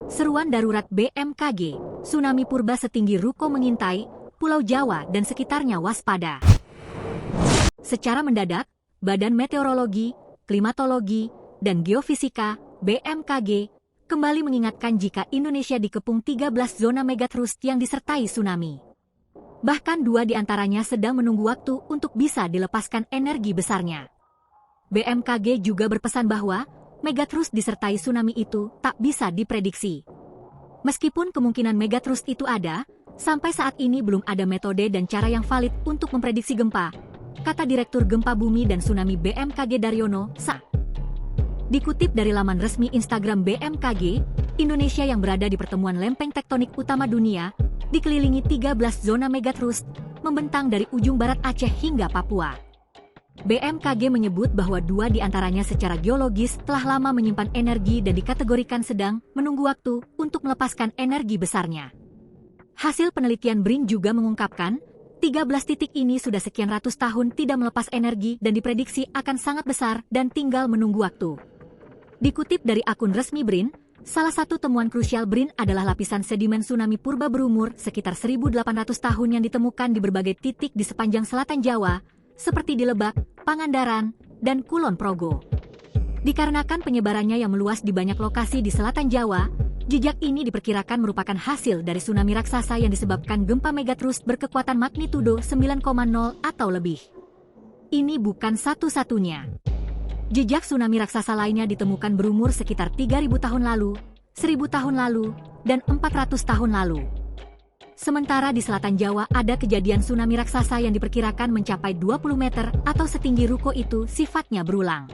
Seruan darurat BMKG, tsunami purba setinggi ruko mengintai, Pulau Jawa dan sekitarnya waspada. Secara mendadak, Badan Meteorologi, Klimatologi, dan Geofisika (BMKG) kembali mengingatkan jika Indonesia dikepung 13 zona megatrust yang disertai tsunami. Bahkan 2 di antaranya sedang menunggu waktu untuk bisa dilepaskan energi besarnya. BMKG juga berpesan bahwa megatrust disertai tsunami itu tak bisa diprediksi. Meskipun kemungkinan megatrust itu ada, sampai saat ini belum ada metode dan cara yang valid untuk memprediksi gempa, kata Direktur Gempa Bumi dan Tsunami BMKG Daryono Sa. Dikutip dari laman resmi Instagram BMKG, Indonesia yang berada di pertemuan lempeng tektonik utama dunia, dikelilingi 13 zona megatrust, membentang dari ujung barat Aceh hingga Papua. BMKG menyebut bahwa 2 di antaranya secara geologis telah lama menyimpan energi dan dikategorikan sedang menunggu waktu untuk melepaskan energi besarnya. Hasil penelitian BRIN juga mengungkapkan, 13 titik ini sudah sekian ratus tahun tidak melepas energi dan diprediksi akan sangat besar dan tinggal menunggu waktu. Dikutip dari akun resmi BRIN, salah satu temuan krusial BRIN adalah lapisan sedimen tsunami purba berumur sekitar 1.800 tahun yang ditemukan di berbagai titik di sepanjang selatan Jawa, seperti di Lebak, Pangandaran, dan Kulon Progo. Dikarenakan penyebarannya yang meluas di banyak lokasi di selatan Jawa, jejak ini diperkirakan merupakan hasil dari tsunami raksasa yang disebabkan gempa megatrust berkekuatan magnitudo 9,0 atau lebih. Ini bukan satu-satunya. Jejak tsunami raksasa lainnya ditemukan berumur sekitar 3.000 tahun lalu, 1.000 tahun lalu, dan 400 tahun lalu. Sementara di selatan Jawa ada kejadian tsunami raksasa yang diperkirakan mencapai 20 meter atau setinggi ruko itu sifatnya berulang.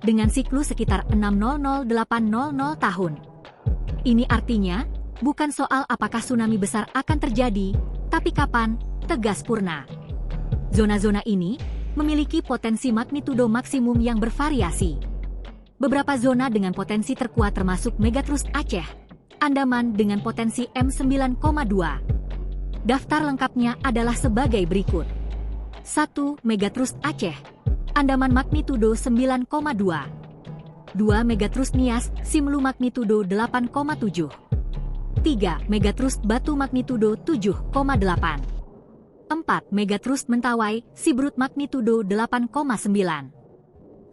Dengan siklus sekitar 600-800 tahun. Ini artinya, bukan soal apakah tsunami besar akan terjadi, tapi kapan, tegas Purna. Zona-zona ini memiliki potensi magnitudo maksimum yang bervariasi. Beberapa zona dengan potensi terkuat termasuk megatrust Aceh, Andaman dengan potensi M9,2. Daftar lengkapnya adalah sebagai berikut. 1. Megatrust Aceh, Andaman magnitudo 9,2. 2. Megatrust Nias, Simelu magnitudo 8,7. 3. Megatrust Batu magnitudo 7,8. 4. Megatrust Mentawai, Siberut magnitudo 8,9.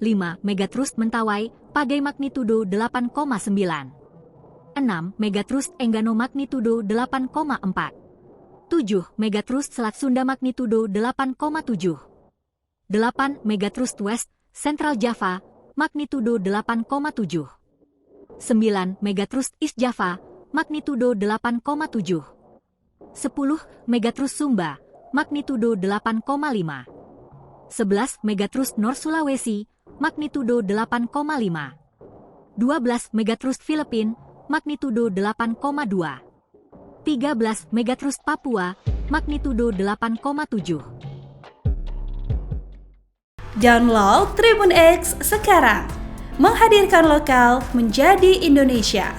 5. Megatrust Mentawai, Pagai magnitudo 8,9. 6. Megatrust Enggano magnitudo 8,4. 7. Megatrust Selat Sunda magnitudo 8,7. 8. Megatrust West, Central Java, magnitudo 8,7. 9. Megatrust East Java, magnitudo 8,7. 10. Megatrust Sumba, magnitudo 8,5. 11. Megatrust North Sulawesi, magnitudo 8,5. 12. Megatrust Filipina, magnitudo 8,2. 13. Megatrust Papua, magnitudo 8,7. Download Tribun X sekarang, menghadirkan lokal menjadi Indonesia.